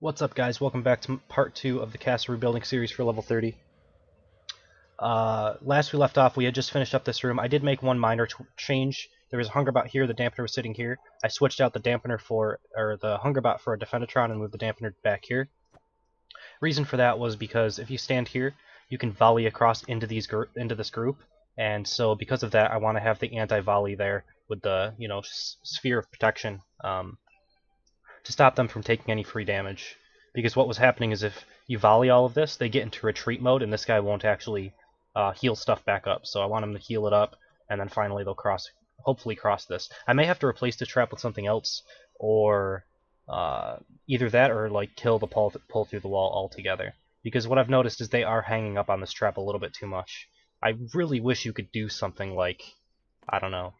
What's up, guys? Welcome back to part 2 of the castle rebuilding series for level 30. Last we left off, we had just finished up this room. I did make one minor change. There was a hunger bot here, the dampener was sitting here. I switched out the dampener for, or the hunger bot for a defendatron and moved the dampener back here. Reason for that was because if you stand here, you can volley across into this group, and so because of that, I want to have the anti-volley there with the sphere of protection. To stop them from taking any free damage. Because what was happening is if you volley all of this, they get into retreat mode, and this guy won't actually heal stuff back up. So I want him to heal it up, and then finally they'll hopefully cross this. I may have to replace the trap with something else, or either that or like kill the pull through the wall altogether. Because what I've noticed is they are hanging up on this trap a little bit too much. I really wish you could do something like, I don't know,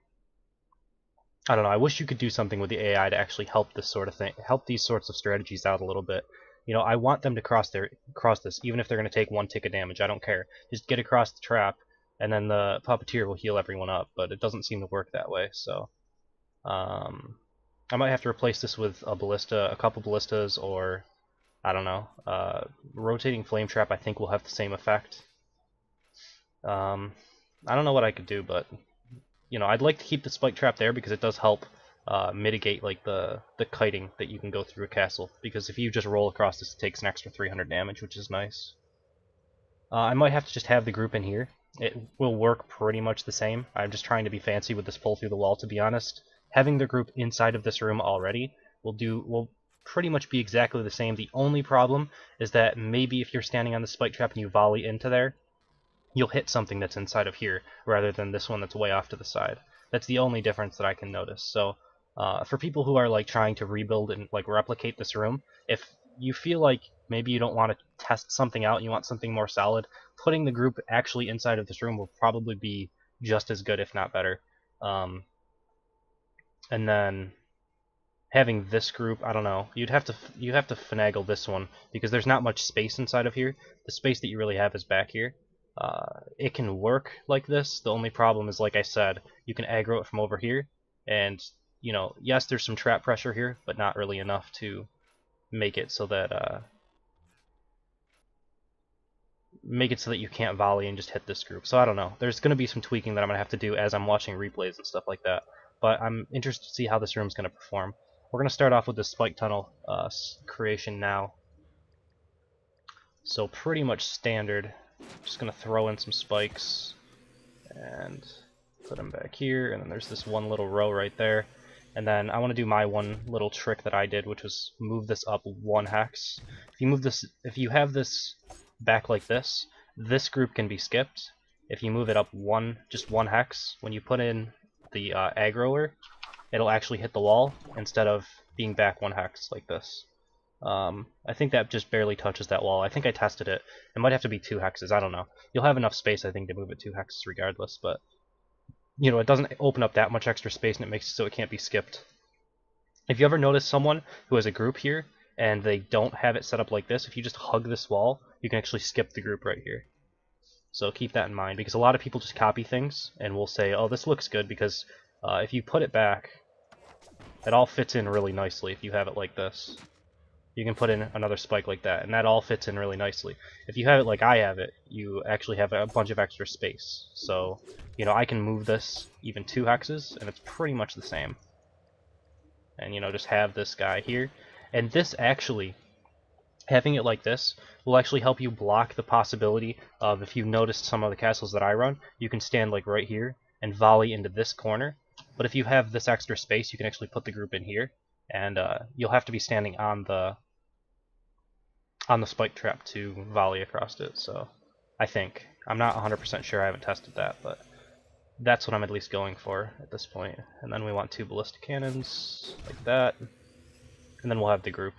I wish you could do something with the AI to actually help this sort of thing, help these sorts of strategies out a little bit. You know, I want them to cross this, even if they're going to take 1 tick of damage. I don't care. Just get across the trap, and then the puppeteer will heal everyone up. But it doesn't seem to work that way. So, I might have to replace this with a ballista, a couple ballistas, or I don't know. Rotating flame trap, I think, will have the same effect. I don't know what I could do, but I'd like to keep the spike trap there because it does help mitigate like the kiting that you can go through a castle. Because if you just roll across this, it takes an extra 300 damage, which is nice. I might have to just have the group in here. It will work pretty much the same. I'm just trying to be fancy with this pull through the wall, to be honest. Having the group inside of this room already will pretty much be exactly the same. The only problem is that maybe if you're standing on the spike trap and you volley into there, you'll hit something that's inside of here rather than this one that's way off to the side. That's the only difference that I can notice. So for people who are like trying to rebuild and like replicate this room, if you feel like maybe you don't want to test something out, you want something more solid, putting the group actually inside of this room will probably be just as good, if not better. And then having this group, I don't know, you have to finagle this one because there's not much space inside of here. The space that you really have is back here. It can work like this. The only problem is, like I said, you can aggro it from over here, and yes, there's some trap pressure here, but not really enough to make it so that you can't volley and just hit this group. So I don't know. There's going to be some tweaking that I'm going to have to do as I'm watching replays and stuff like that. But I'm interested to see how this room's going to perform. We're going to start off with this spike tunnel creation now. So pretty much standard. Just going to throw in some spikes and put them back here, and then there's this one little row right there. And then I want to do my one little trick that I did, which was move this up 1 hex. If you have this back like this group can be skipped. If you move it up just one hex, when you put in the aggroer, it'll actually hit the wall instead of being back 1 hex like this. I think that just barely touches that wall. I think I tested it. It might have to be 2 hexes. I don't know. You'll have enough space, I think, to move it 2 hexes regardless, but it doesn't open up that much extra space, and it makes it so it can't be skipped. If you ever notice someone who has a group here and they don't have it set up like this, if you just hug this wall, you can actually skip the group right here. So keep that in mind, because a lot of people just copy things and will say, oh, this looks good, because if you put it back, it all fits in really nicely if you have it like this. You can put in another spike like that, and that all fits in really nicely. If you have it like I have it, you actually have a bunch of extra space. So, I can move this even 2 hexes, and it's pretty much the same. And, just have this guy here. And this actually, having it like this, will actually help you block the possibility of, if you've noticed some of the castles that I run, you can stand like right here and volley into this corner. But if you have this extra space, you can actually put the group in here, and you'll have to be standing on the spike trap to volley across it. So I think. I'm not 100% sure, I haven't tested that, but that's what I'm at least going for at this point. And then we want 2 ballistic cannons, like that, and then we'll have the group.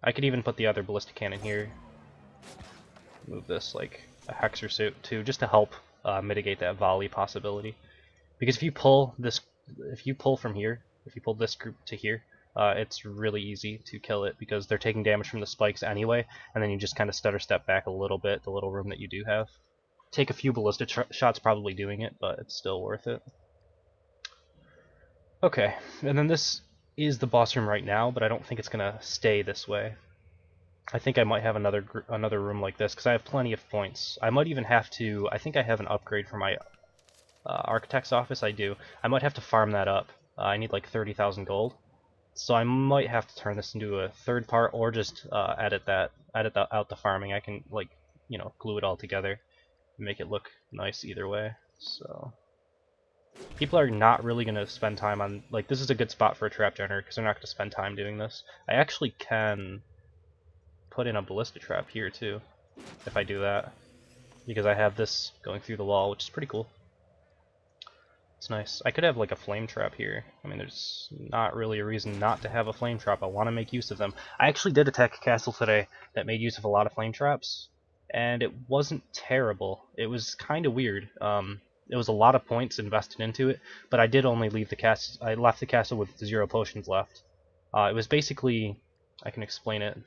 I could even put the other ballistic cannon here, move this like a hex or so too, just to help mitigate that volley possibility. Because if you pull from here, if you pull this group to here, it's really easy to kill it because they're taking damage from the spikes anyway, and then you just kind of stutter step back a little bit, the little room that you do have. Take a few ballistic shots probably doing it, but it's still worth it. Okay, and then this is the boss room right now, but I don't think it's going to stay this way. I think I might have another room like this because I have plenty of points. I might even have to. I think I have an upgrade for my architect's office. I do. I might have to farm that up. I need like 30,000 gold, so I might have to turn this into a third part or just edit out the farming. I can like glue it all together and make it look nice either way. So people are not really gonna spend time on like this is a good spot for a trap generator because they're not gonna spend time doing this. I actually can put in a ballista trap here too if I do that because I have this going through the wall, which is pretty cool. It's nice. I could have like a flame trap here. I mean, there's not really a reason not to have a flame trap. I want to make use of them. I actually did attack a castle today that made use of a lot of flame traps, and it wasn't terrible. It was kind of weird. It was a lot of points invested into it, but I did only leave the castle. I left the castle with 0 potions left. It was basically, I can explain it.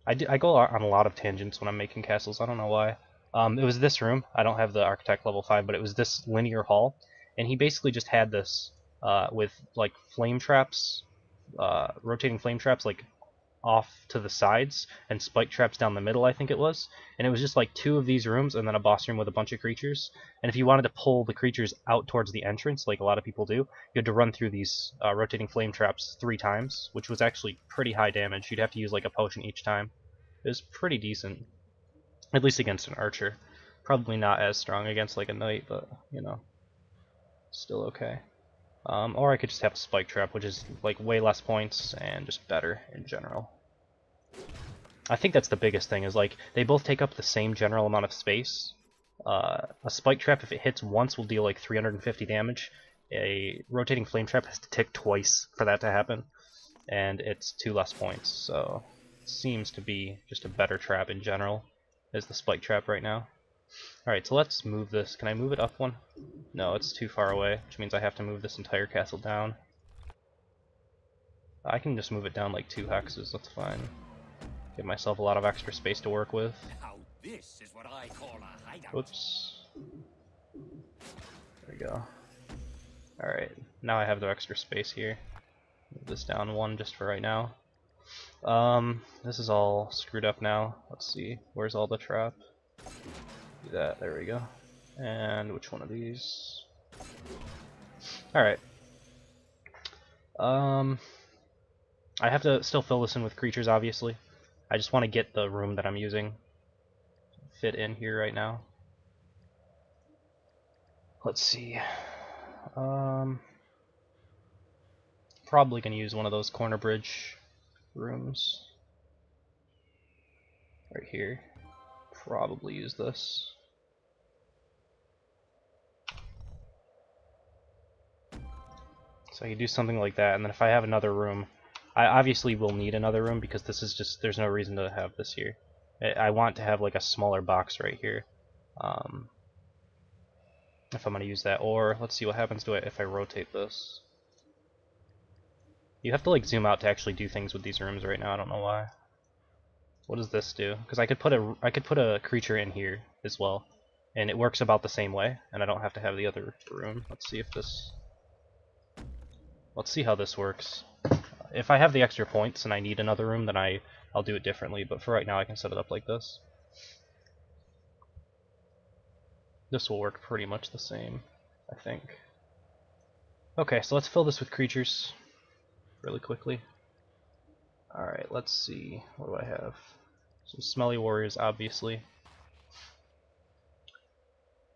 I go on a lot of tangents when I'm making castles. I don't know why. It was this room. I don't have the architect level 5, but it was this linear hall, and he basically just had this with like flame traps, rotating flame traps like off to the sides, and spike traps down the middle, I think it was. And it was just like 2 of these rooms, and then a boss room with a bunch of creatures. And if you wanted to pull the creatures out towards the entrance, like a lot of people do, you had to run through these rotating flame traps 3 times, which was actually pretty high damage. You'd have to use like a potion each time. It was pretty decent. At least against an archer. Probably not as strong against like a knight, but still okay. Or I could just have a spike trap, which is like way less points and just better in general. I think that's the biggest thing, is like they both take up the same general amount of space. A spike trap, if it hits once, will deal like 350 damage. A rotating flame trap has to tick twice for that to happen, and it's 2 less points, so it seems to be just a better trap in general as the spike trap right now. Alright, so let's move this. Can I move it up one? No, it's too far away, which means I have to move this entire castle down. I can just move it down like 2 hexes, that's fine. Give myself a lot of extra space to work with. Now this is what I call a hideout. Whoops. There we go. Alright, now I have the extra space here. Move this down 1 just for right now. This is all screwed up now. Let's see, where's all the trap? Do that, there we go. And which one of these? Alright. I have to still fill this in with creatures, obviously. I just want to get the room that I'm using fit in here right now. Let's see. Probably gonna use one of those corner bridge rooms right here. Probably use this. So I can do something like that, and then if I have another room, I obviously will need another room because this is just, there's no reason to have this here. I want to have like a smaller box right here. If I'm going to use that, or let's see what happens to it if I rotate this. You have to like zoom out to actually do things with these rooms right now. I don't know why. What does this do? Because I could put a creature in here as well, and it works about the same way, and I don't have to have the other room. Let's see if this. Let's see how this works. If I have the extra points and I need another room, then I'll do it differently. But for right now, I can set it up like this. This will work pretty much the same, I think. Okay, so let's fill this with creatures really quickly. Alright, let's see. What do I have? Some smelly warriors, obviously.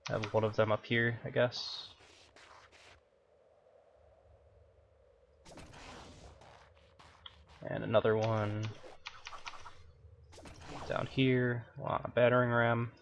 I have one of them up here, I guess. And another one down here on a battering ram.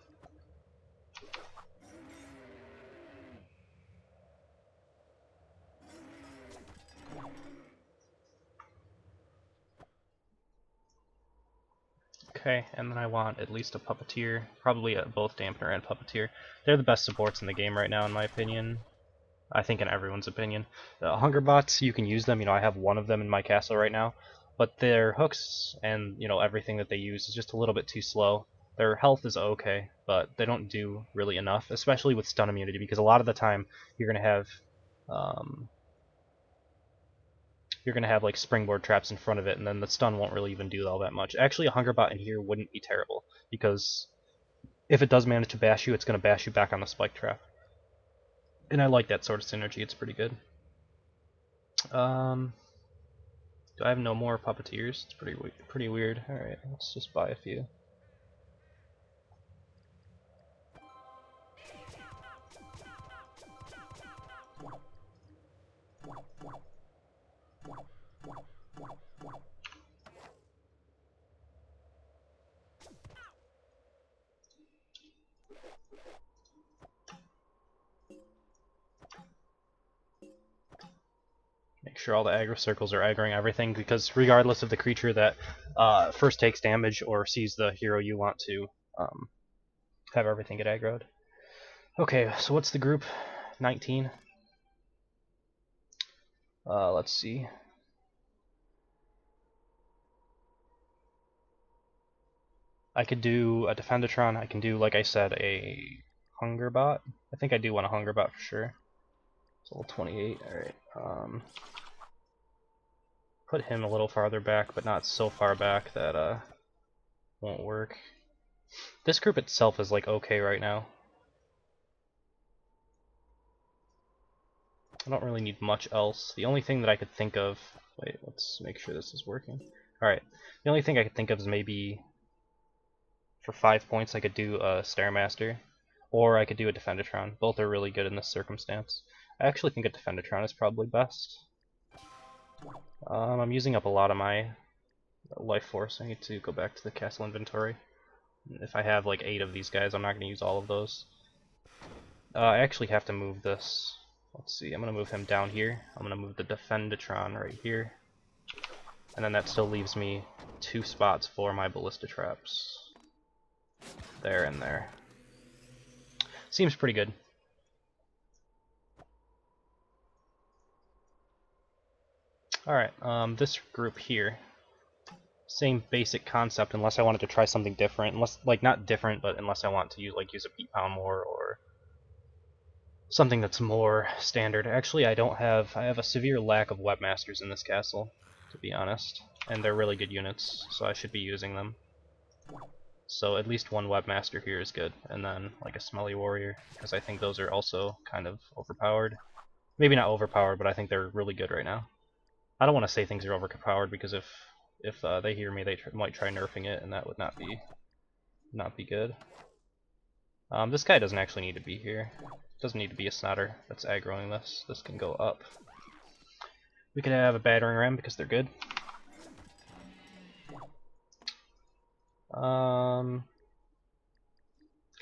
Okay, and then I want at least a puppeteer, probably both dampener and puppeteer. They're the best supports in the game right now, in my opinion. I think in everyone's opinion. Hunger bots, you can use them. I have one of them in my castle right now, but their hooks and everything that they use is just a little bit too slow. Their health is okay, but they don't do really enough, especially with stun immunity, because a lot of the time you're gonna have you're going to have like springboard traps in front of it, and then the stun won't really even do all that much. Actually, a Hungerbot in here wouldn't be terrible, because if it does manage to bash you, it's going to bash you back on the spike trap. And I like that sort of synergy, it's pretty good. Do I have no more puppeteers? It's pretty weird. Alright, let's just buy a few. Make sure all the aggro circles are aggroing everything, because regardless of the creature that first takes damage or sees the hero you want to have everything get aggroed. Okay, so what's the group? 19? Let's see. I could do a Defendatron, I can do, like I said, a Hungerbot. I think I do want a Hungerbot for sure. It's level 28, alright. Put him a little farther back, but not so far back that won't work. This group itself is like okay right now. I don't really need much else. The only thing that I could think of... Wait, let's make sure this is working. Alright, the only thing I could think of is maybe for 5 points I could do a Stairmaster, or I could do a Defendatron. Both are really good in this circumstance. I actually think a Defendatron is probably best. I'm using up a lot of my life force. I need to go back to the castle inventory. If I have like 8 of these guys, I'm not going to use all of those. I actually have to move this. Let's see, I'm going to move him down here. I'm going to move the Defendatron right here. And then that still leaves me 2 spots for my ballista traps. There and there. Seems pretty good. Alright, this group here. Same basic concept, unless I wanted to try something different. Unless, like, not different, but unless I want to use a Beat Pound more, or something that's more standard. Actually, I have a severe lack of Webmasters in this castle, to be honest. And they're really good units, so I should be using them. So at least one Webmaster here is good, and then like a Smelly Warrior, because I think those are also kind of overpowered. Maybe not overpowered, but I think they're really good right now. I don't want to say things are overpowered, because if they hear me, they might try nerfing it, and that would not be good. This guy doesn't actually need to be here. Doesn't need to be a Snotter that's aggroing this. This can go up. We could have a Battering Ram because they're good. Kind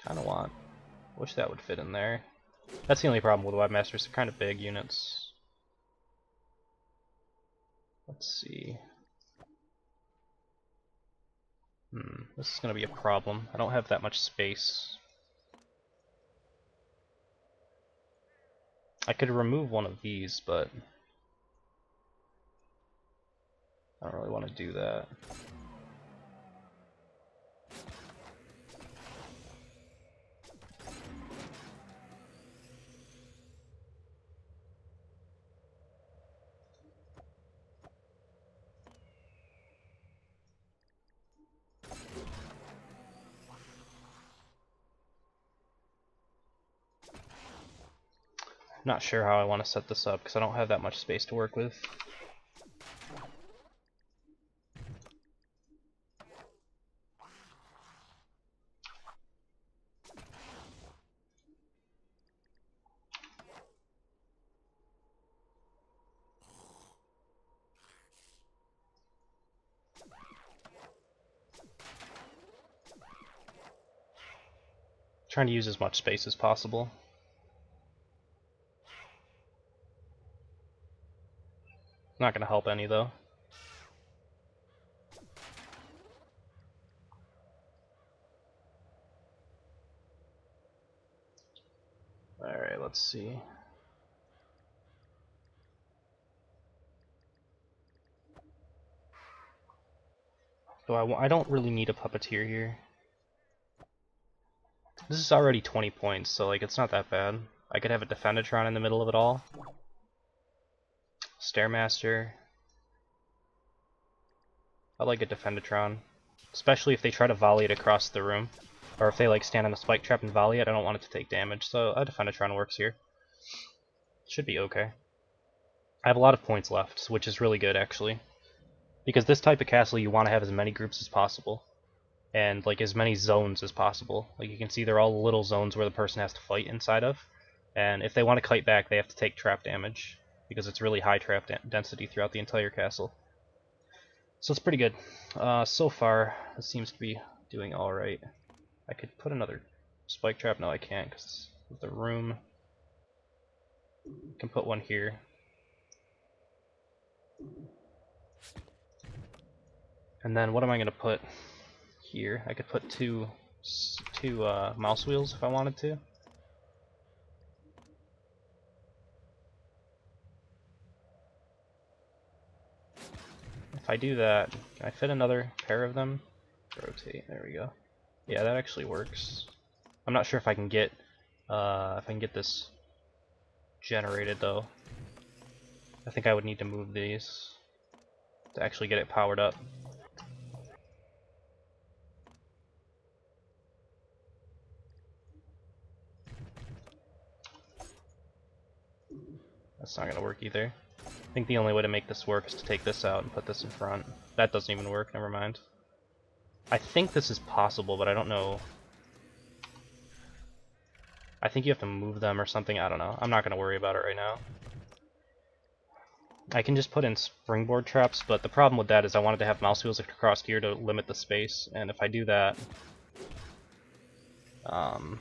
of wish that would fit in there. That's the only problem with Webmasters. They're kind of big units. Let's see. This is going to be a problem. I don't have that much space. I could remove one of these, but I don't really want to do that. Not sure how I want to set this up because I don't have that much space to work with. Trying to use as much space as possible. Not going to help any though. Alright, let's see. So I don't really need a puppeteer here. This is already 20 points, so like it's not that bad. I could have a Defendatron in the middle of it all. Stairmaster. I like a Defendatron. Especially if they try to volley it across the room. Or if they like stand on the spike trap and volley it, I don't want it to take damage, so a Defendatron works here. Should be okay. I have a lot of points left, which is really good actually. Because this type of castle you want to have as many groups as possible. And like as many zones as possible. Like you can see they're all little zones where the person has to fight inside of. And if they want to kite back, they have to take trap damage. Because it's really high trap density throughout the entire castle. So it's pretty good. So far, it seems to be doing alright. I could put another spike trap. No, I can't because of the room. I can put one here. And then what am I going to put here? I could put two mouse wheels if I wanted to. If I do that, can I fit another pair of them? Rotate, there we go. Yeah, that actually works. I'm not sure if I can get this generated though. I think I would need to move these to actually get it powered up. That's not gonna work either. I think the only way to make this work is to take this out and put this in front. That doesn't even work, never mind. I think this is possible, but I don't know. I think you have to move them or something, I don't know. I'm not gonna worry about it right now. I can just put in springboard traps, but the problem with that is I wanted to have mouse wheels across here to limit the space, and if I do that, if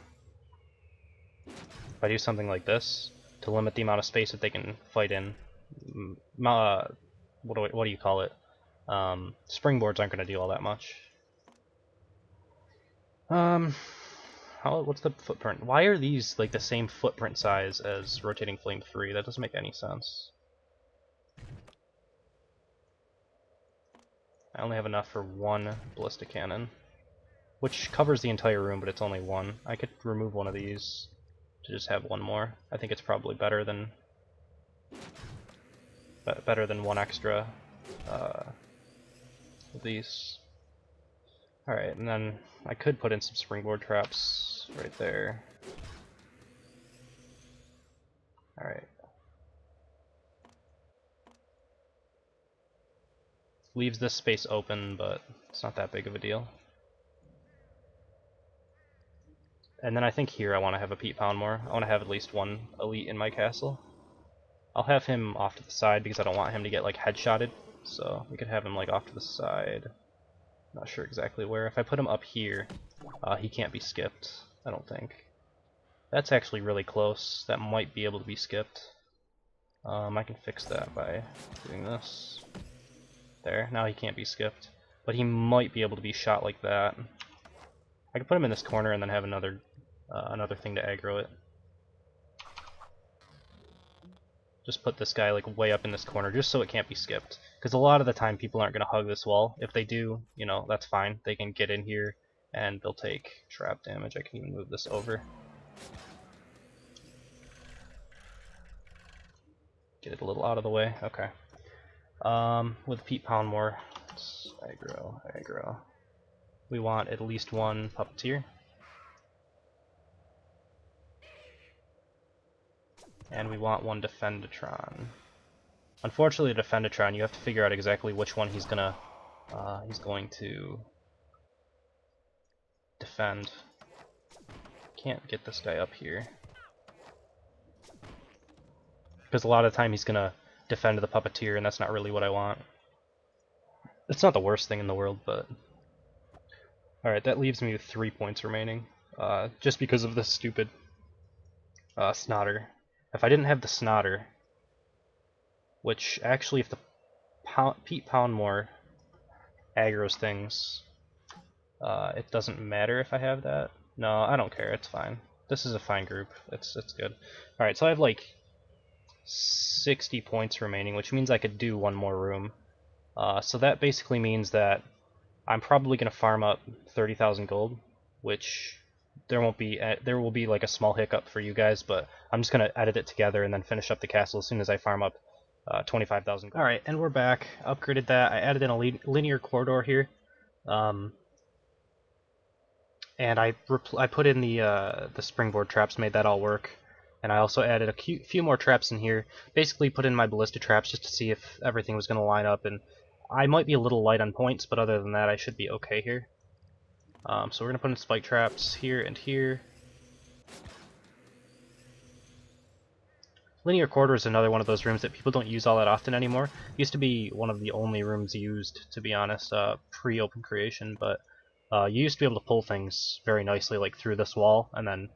I do something like this to limit the amount of space that they can fight in, what do you call it? Springboards aren't going to do all that much. What's the footprint? Why are these like the same footprint size as Rotating Flame 3? That doesn't make any sense. I only have enough for one ballistic cannon, which covers the entire room, but it's only one. I could remove one of these to just have one more. I think it's probably better than one extra of these. Alright, and then I could put in some springboard traps right there. Alright. Leaves this space open, but it's not that big of a deal. And then I think here I want to have a Pete Poundmore. I want to have at least one elite in my castle. I'll have him off to the side because I don't want him to get like headshotted. So we could have him like off to the side. Not sure exactly where. If I put him up here, he can't be skipped, I don't think. That's actually really close. That might be able to be skipped. I can fix that by doing this. There, now he can't be skipped. But he might be able to be shot like that. I could put him in this corner and then have another thing to aggro it. Just put this guy like way up in this corner just so it can't be skipped. Because a lot of the time people aren't going to hug this wall. If they do, you know, that's fine. They can get in here and they'll take trap damage. I can even move this over. Get it a little out of the way. Okay. With Pete Poundmore, let's aggro. We want at least one puppeteer. And we want one Defendatron. Unfortunately, the Defendatron, you have to figure out exactly which one he's going to defend. Can't get this guy up here. Because a lot of the time he's going to defend the puppeteer, and that's not really what I want. It's not the worst thing in the world, but... Alright, that leaves me with 3 points remaining. Just because of this stupid Snotter. If I didn't have the Snotter, which actually if the Pete Poundmore aggroes things, it doesn't matter if I have that. No, I don't care, it's fine. This is a fine group, it's good. Alright, so I have like 60 points remaining, which means I could do one more room. So that basically means that I'm probably going to farm up 30,000 gold, which there will be like a small hiccup for you guys, but I'm just going to edit it together and then finish up the castle as soon as I farm up 25,000. Alright, and we're back. Upgraded that. I added in a linear corridor here. And I put in the springboard traps, made that all work. And I also added a few more traps in here. Basically put in my ballista traps just to see if everything was going to line up. And I might be a little light on points, but other than that I should be okay here. So we're going to put in spike traps here and here. Linear corridor is another one of those rooms that people don't use all that often anymore. It used to be one of the only rooms used, to be honest, pre-open creation, but you used to be able to pull things very nicely, like through this wall, and then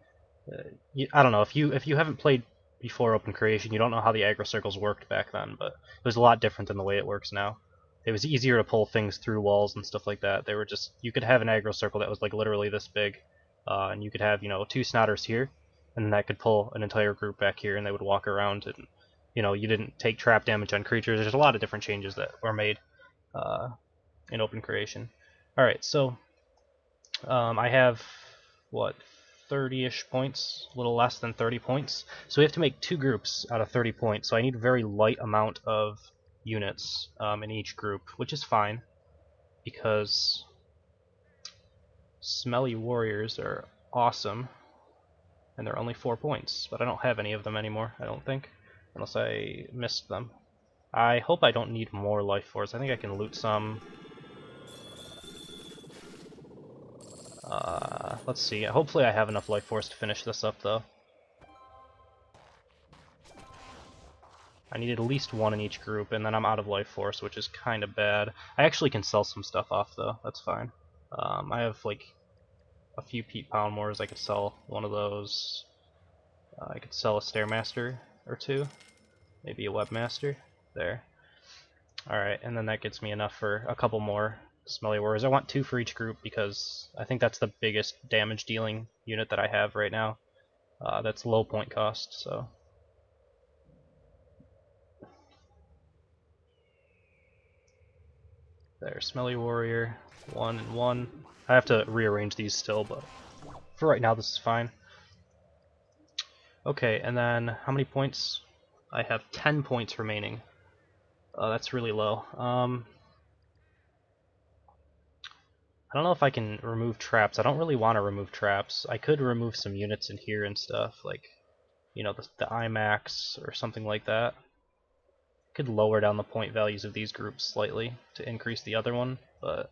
I don't know, if you haven't played before open creation, you don't know how the aggro circles worked back then, but it was a lot different than the way it works now. It was easier to pull things through walls and stuff like that. They were just, you could have an aggro circle that was like literally this big, and you could have, you know, 2 snotters here, and that could pull an entire group back here, and they would walk around, and you know, you didn't take trap damage on creatures. There's a lot of different changes that were made in open creation. Alright, so I have, what, 30-ish points, a little less than 30 points. So we have to make 2 groups out of 30 points, so I need a very light amount of units in each group, which is fine, because Smelly Warriors are awesome, and they're only 4 points, but I don't have any of them anymore, I don't think, unless I missed them. I hope I don't need more life force. I think I can loot some. Let's see. Hopefully I have enough life force to finish this up, though. I needed at least 1 in each group, and then I'm out of life force, which is kind of bad. I actually can sell some stuff off, though. That's fine. I have, like, a few Pete Poundmores. I could sell one of those. I could sell a Stairmaster or 2. Maybe a Webmaster. There. Alright, and then that gets me enough for a couple more Smelly Warriors. I want 2 for each group because I think that's the biggest damage dealing unit that I have right now. That's low point cost, so. There, Smelly Warrior, 1 and 1. I have to rearrange these still, but for right now this is fine. Okay, and then how many points? I have 10 points remaining. That's really low. I don't know if I can remove traps. I don't really want to remove traps. I could remove some units in here and stuff, like, you know, the IMAX or something like that. Could lower down the point values of these groups slightly to increase the other one, but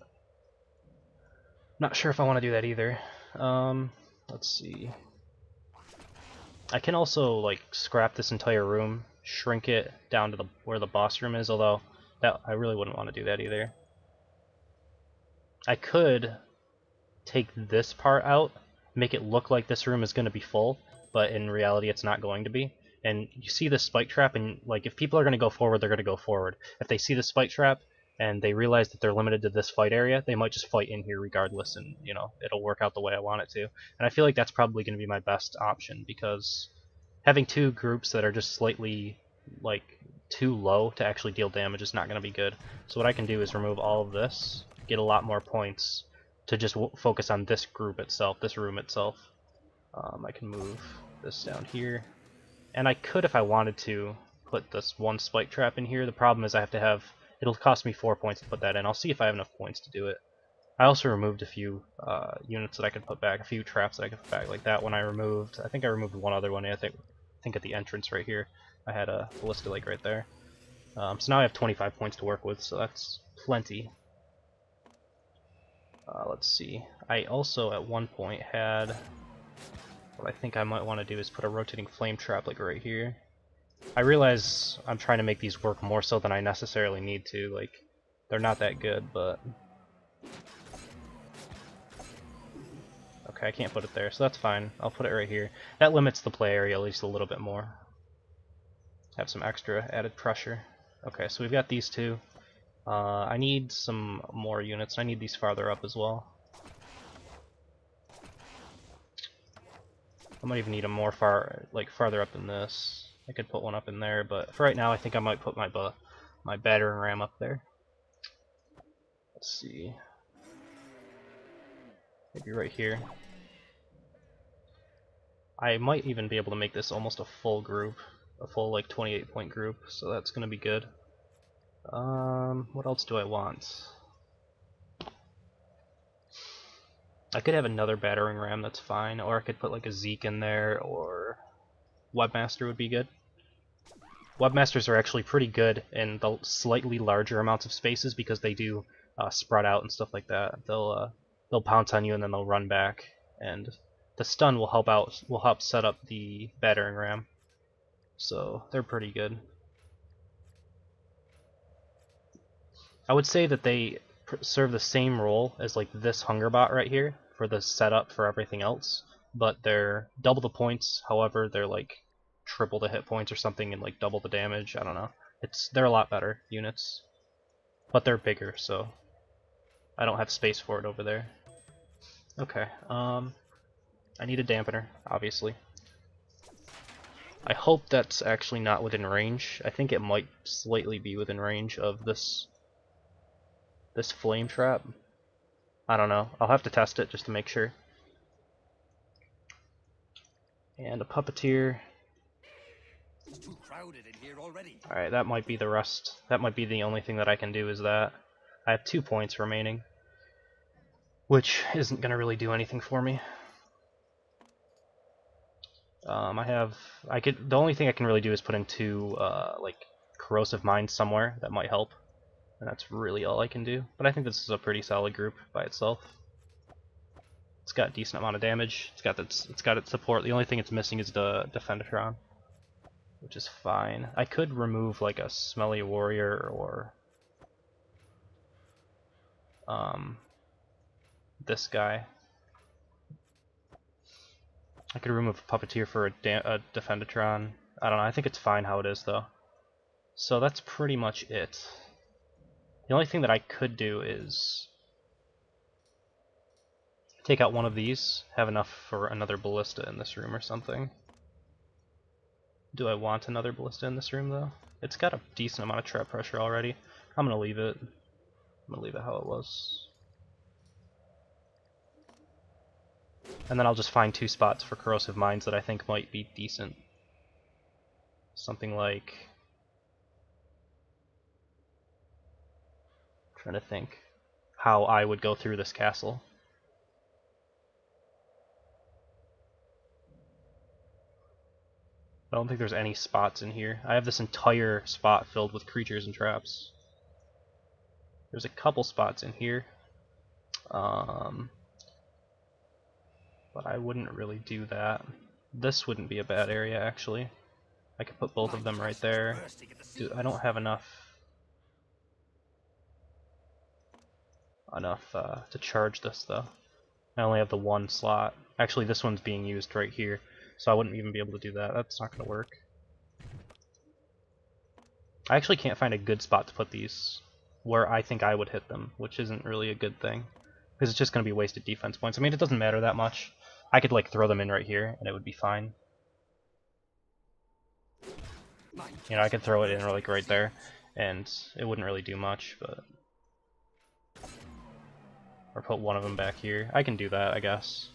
not sure if I want to do that either. Let's see. I can also like scrap this entire room, shrink it down to where the boss room is, although that I really wouldn't want to do that either. I could take this part out, make it look like this room is going to be full, but in reality it's not going to be. And you see the spike trap, and like if people are going to go forward, they're going to go forward. If they see the spike trap and they realize that they're limited to this fight area, they might just fight in here regardless, and you know, it'll work out the way I want it to. And I feel like that's probably going to be my best option, because having 2 groups that are just slightly like too low to actually deal damage is not going to be good. So what I can do is remove all of this, get a lot more points to just focus on this group itself, this room itself. I can move this down here, and I could, if I wanted to, put this 1 spike trap in here. The problem is I have to have, it'll cost me 4 points to put that in. I'll see if I have enough points to do it. I also removed a few units that I could put back, a few traps that I could put back, like that one I removed. I think I removed one other one, I think at the entrance right here. I had a ballista like right there. So now I have 25 points to work with, so that's plenty. Let's see. I also at one point had, what I think I might want to do is put a rotating flame trap like right here. I realize I'm trying to make these work more so than I necessarily need to. Like, they're not that good, but okay, I can't put it there, so that's fine. I'll put it right here. That limits the play area at least a little bit more. Have some extra added pressure. Okay, so we've got these 2. I need some more units. I need these farther up as well. I might even need them more farther up than this. I could put one up in there, but for right now I think I might put my battering ram up there. Let's see. Maybe right here. I might even be able to make this almost a full group. a full like 28 point group, so that's gonna be good. What else do I want? I could have another battering ram, that's fine, or I could put like a Zeke in there, or Webmaster would be good. Webmasters are actually pretty good in the slightly larger amounts of spaces because they do spread out and stuff like that. They'll pounce on you and then they'll run back, and the stun will help set up the battering ram. So they're pretty good. I would say that they serve the same role as like this Hungerbot right here for the setup for everything else, but they're double the points. However, they're like triple the hit points or something and like double the damage. I don't know. They're a lot better units, but they're bigger, so I don't have space for it over there. Okay, I need a dampener, obviously. I hope that's actually not within range. I think it might slightly be within range of this flame trap. I don't know. I'll have to test it just to make sure. And a puppeteer. It's too crowded in here already. Alright, that might be the rest. That might be the only thing that I can do is that. I have 2 points remaining, which isn't going to really do anything for me. The only thing I can really do is put in 2, like, corrosive mines somewhere. That might help. And that's really all I can do. But I think this is a pretty solid group by itself. It's got a decent amount of damage. It's got its support. The only thing it's missing is the Defendatron, which is fine. I could remove like a Smelly Warrior or this guy. I could remove a Puppeteer for a Defendatron. I don't know. I think it's fine how it is though. So that's pretty much it. The only thing that I could do is take out one of these, have enough for another ballista in this room or something. Do I want another ballista in this room though? It's got a decent amount of trap pressure already. I'm gonna leave it. I'm gonna leave it how it was. And then I'll just find 2 spots for corrosive mines that I think might be decent. Something like... I'm trying to think how I would go through this castle. I don't think there's any spots in here. I have this entire spot filled with creatures and traps. There's a couple spots in here. But I wouldn't really do that. This wouldn't be a bad area, actually. I could put both of them right there. Dude, I don't have enough to charge this, though. I only have the 1 slot. Actually, this one's being used right here, so I wouldn't even be able to do that. That's not going to work. I actually can't find a good spot to put these where I think I would hit them, which isn't really a good thing, because it's just going to be wasted defense points. I mean, it doesn't matter that much. I could like throw them in right here, and it would be fine. You know, I could throw it in like right there, and it wouldn't really do much, but... Or put one of them back here. I can do that, I guess.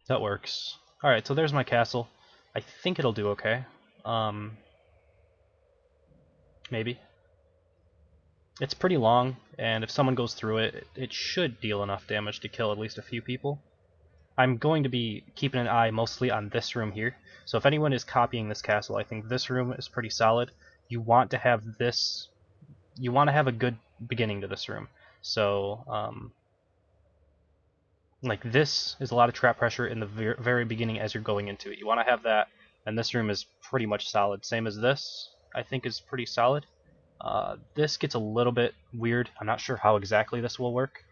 That works. Alright, so there's my castle. I think it'll do okay. Maybe. It's pretty long, and if someone goes through it, it should deal enough damage to kill at least a few people. I'm going to be keeping an eye mostly on this room here, so if anyone is copying this castle, I think this room is pretty solid. You want to have this... You want to have a good beginning to this room. So, like this is a lot of trap pressure in the very beginning as you're going into it. You want to have that, and this room is pretty much solid. Same as this, I think is pretty solid. This gets a little bit weird. I'm not sure how exactly this will work,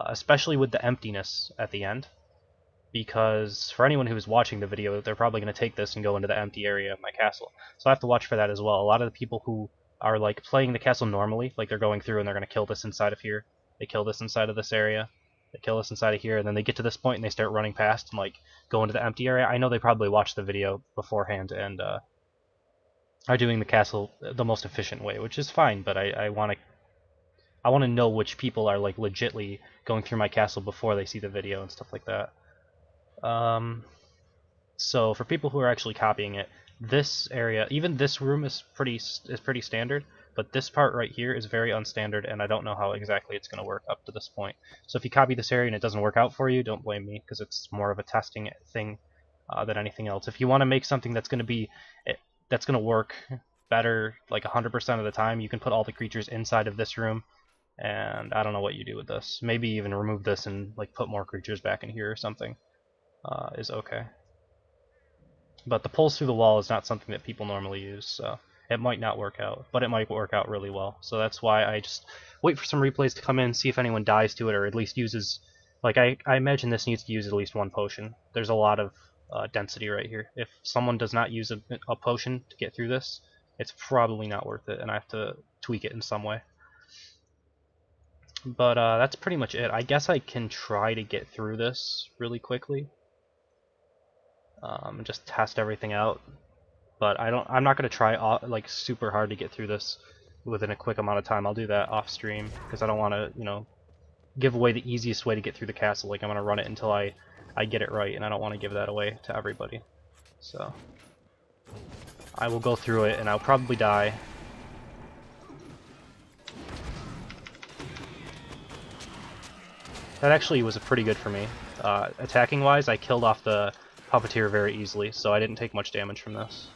especially with the emptiness at the end, because for anyone who's watching the video, they're probably going to take this and go into the empty area of my castle. So I have to watch for that as well. A lot of the people who are like playing the castle normally, like they're going through and they're going to kill this inside of here, they kill this inside of this area, they kill this inside of here, and then they get to this point and they start running past and like go into the empty area. I know they probably watched the video beforehand and are doing the castle the most efficient way, which is fine, but I want to know which people are like legitly going through my castle before they see the video and stuff like that. So for people who are actually copying it, this area, even this room is pretty standard, but this part right here is very unstandard, and I don't know how exactly it's going to work up to this point. So if you copy this area and it doesn't work out for you, don't blame me, because it's more of a testing thing than anything else. If you want to make something that's going to work better like 100% of the time, you can put all the creatures inside of this room, and I don't know what you do with this. Maybe even remove this and like put more creatures back in here or something is okay. But the pulls through the wall is not something that people normally use, so it might not work out, but it might work out really well. So that's why I just wait for some replays to come in, see if anyone dies to it, or at least uses, like I imagine this needs to use at least one potion. There's a lot of density right here. If someone does not use a potion to get through this, it's probably not worth it, and I have to tweak it in some way. But that's pretty much it. I guess I can try to get through this really quickly. And just test everything out, but I'm not going to try like super hard to get through this within a quick amount of time. I'll do that off stream because I don't want to, you know, give away the easiest way to get through the castle. Like I'm going to run it until I get it right, and I don't want to give that away to everybody. So I will go through it, and I'll probably die. That actually was pretty good for me. Attacking wise, I killed off the Puppeteer very easily, so I didn't take much damage from this.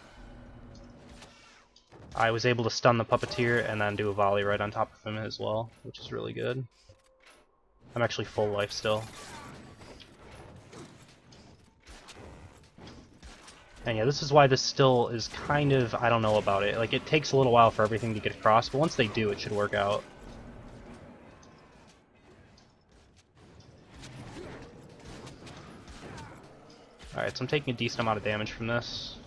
I was able to stun the Puppeteer and then do a volley right on top of him as well, which is really good. I'm actually full life still. And yeah, this is why this still is kind of, I don't know about it. Like, it takes a little while for everything to get across, but once they do, it should work out. Alright, so I'm taking a decent amount of damage from this.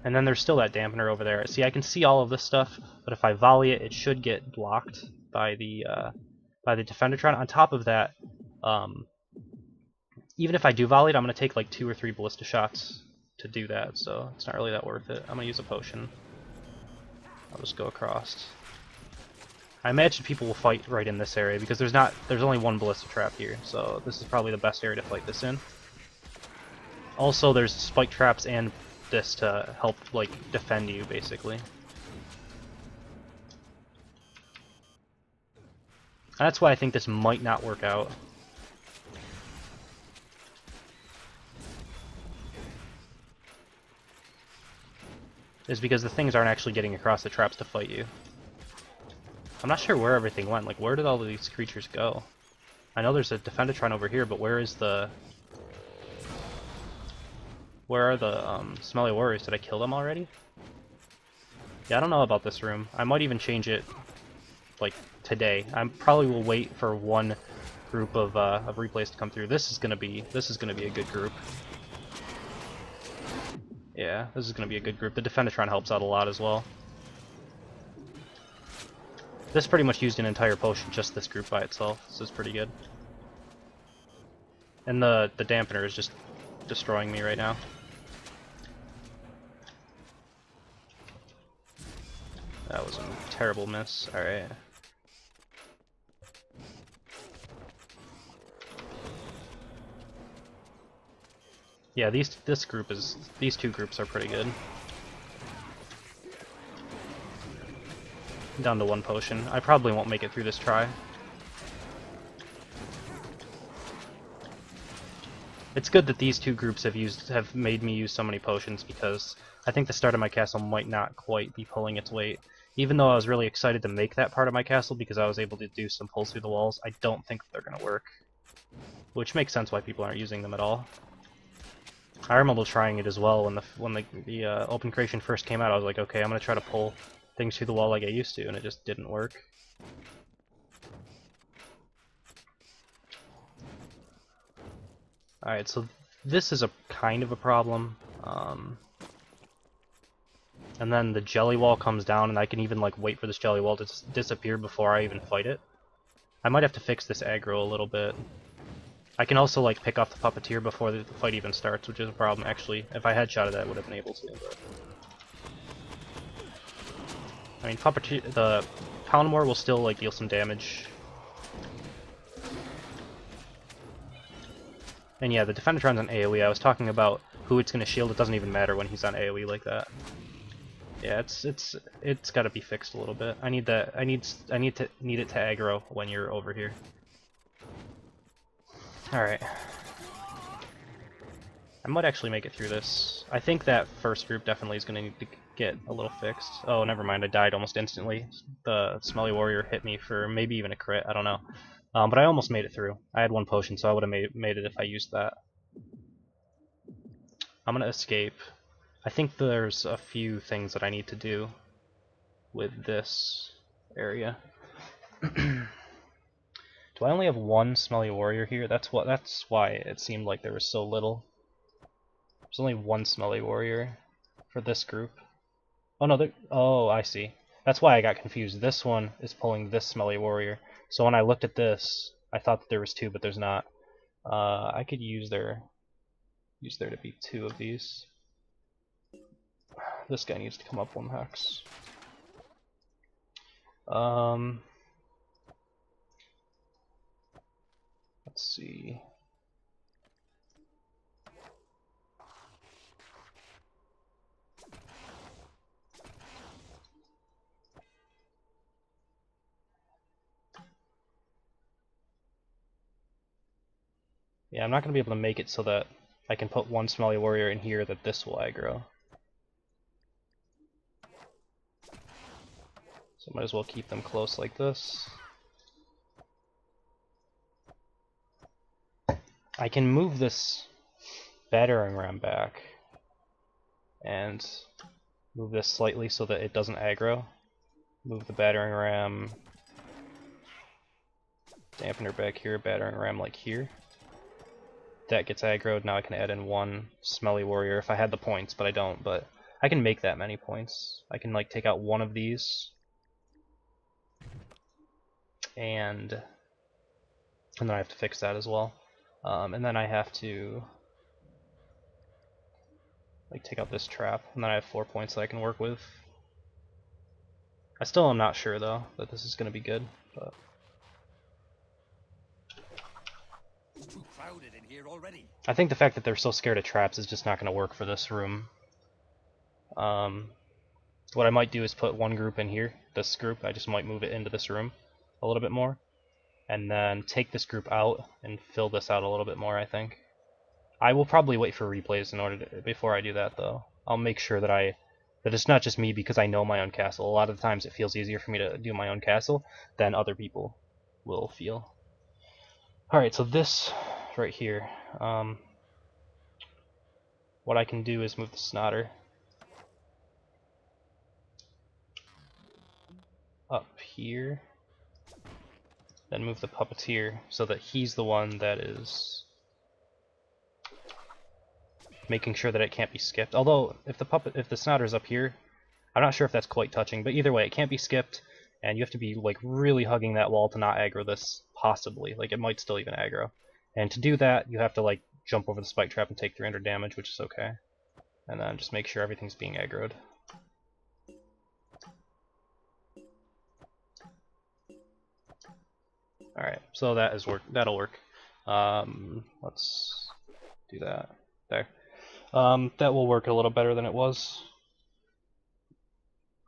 And then there's still that dampener over there. See, I can see all of this stuff, but if I volley it, it should get blocked by the Defendertron. On top of that, even if I do volley it, I'm going to take like 2 or 3 ballista shots to do that, so it's not really that worth it. I'm going to use a potion. I'll just go across. I imagine people will fight right in this area because there's only one ballista trap here, so this is probably the best area to fight this in. Also, there's spike traps and this to help like defend you basically. And that's why I think this might not work out. Is because the things aren't actually getting across the traps to fight you. I'm not sure where everything went. Like, where did all of these creatures go? I know there's a Defendertron over here, but where is the... Where are the Smelly Warriors? Did I kill them already? Yeah, I don't know about this room. I might even change it, like, today. I probably will wait for one group of replays to come through. This is gonna be a good group. Yeah, this is gonna be a good group. The Defendertron helps out a lot as well. This pretty much used an entire potion, just this group by itself. This is pretty good. And the dampener is just destroying me right now. That was a terrible miss. Alright. Yeah, these two groups are pretty good. Down to 1 potion. I probably won't make it through this try. It's good that these two groups have made me use so many potions, because I think the start of my castle might not quite be pulling its weight. Even though I was really excited to make that part of my castle because I was able to do some pulls through the walls, I don't think they're going to work. Which makes sense why people aren't using them at all. I remember trying it as well when the open creation first came out. I was like, okay, I'm going to try to pull things through the wall like I used to, and it just didn't work. Alright, so this is a kind of a problem. And then the jelly wall comes down, and I can even like wait for this jelly wall to disappear before I even fight it. I might have to fix this aggro a little bit. I can also like pick off the Puppeteer before the fight even starts, which is a problem actually. If I had shot at that, I would have been able to. But... I mean, the Poundmore will still like deal some damage. And yeah, the Defendertron's on AoE. I was talking about who it's going to shield. It doesn't even matter when he's on AoE like that. Yeah, it's got to be fixed a little bit. I need that. I need it to aggro when you're over here. All right. I might actually make it through this. I think that first group definitely is going to need to get a little fixed. Oh, never mind. I died almost instantly. The Smelly Warrior hit me for maybe even a crit. I don't know. But I almost made it through. I had one potion, so I would have made it if I used that. I'm going to escape. I think there's a few things that I need to do with this area. Do I only have one Smelly Warrior here? That's why it seemed like there was so little. There's only one Smelly Warrior for this group. Oh no, oh, I see. That's why I got confused. This one is pulling this Smelly Warrior. So when I looked at this, I thought that there was two, but there's not. I could use there to be two of these. This guy needs to come up 1 hex. Let's see. Yeah, I'm not going to be able to make it so that I can put one Smelly Warrior in here that this will aggro. So might as well keep them close like this. I can move this battering ram back and move this slightly so that it doesn't aggro. Move the battering ram dampener back here, battering ram like here. That gets aggroed. Now I can add in one Smelly Warrior if I had the points, but I don't. But I can make that many points. I can like take out one of these, and then I have to fix that as well. And then I have to like take out this trap, and then I have 4 points that I can work with. I still am not sure though that this is going to be good, but It's too crowded in here already. I think the fact that they're so scared of traps is just not going to work for this room. What I might do is put one group in here, this group. I just might move it into this room a little bit more, and then take this group out and fill this out a little bit more, I think. I will probably wait for replays in order to, before I do that though. I'll make sure that it's not just me because I know my own castle. A lot of the times it feels easier for me to do my own castle than other people will feel. Alright, so this right here, what I can do is move the Snotter up here, then move the Puppeteer so that he's the one that is making sure that it can't be skipped. Although if the Snotter's up here, I'm not sure if that's quite touching, but either way it can't be skipped, and you have to be like really hugging that wall to not aggro this, possibly. Like it might still even aggro. And to do that, you have to like jump over the spike trap and take 300 damage, which is okay. And then just make sure everything's being aggroed. Alright, so that'll work. Let's do that. There. That will work a little better than it was.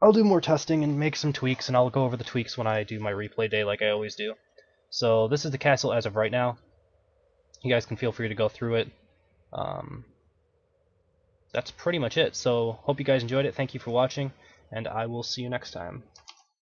I'll do more testing and make some tweaks, and I'll go over the tweaks when I do my replay day like I always do. So this is the castle as of right now. You guys can feel free to go through it. That's pretty much it. So hope you guys enjoyed it. Thank you for watching, and I will see you next time.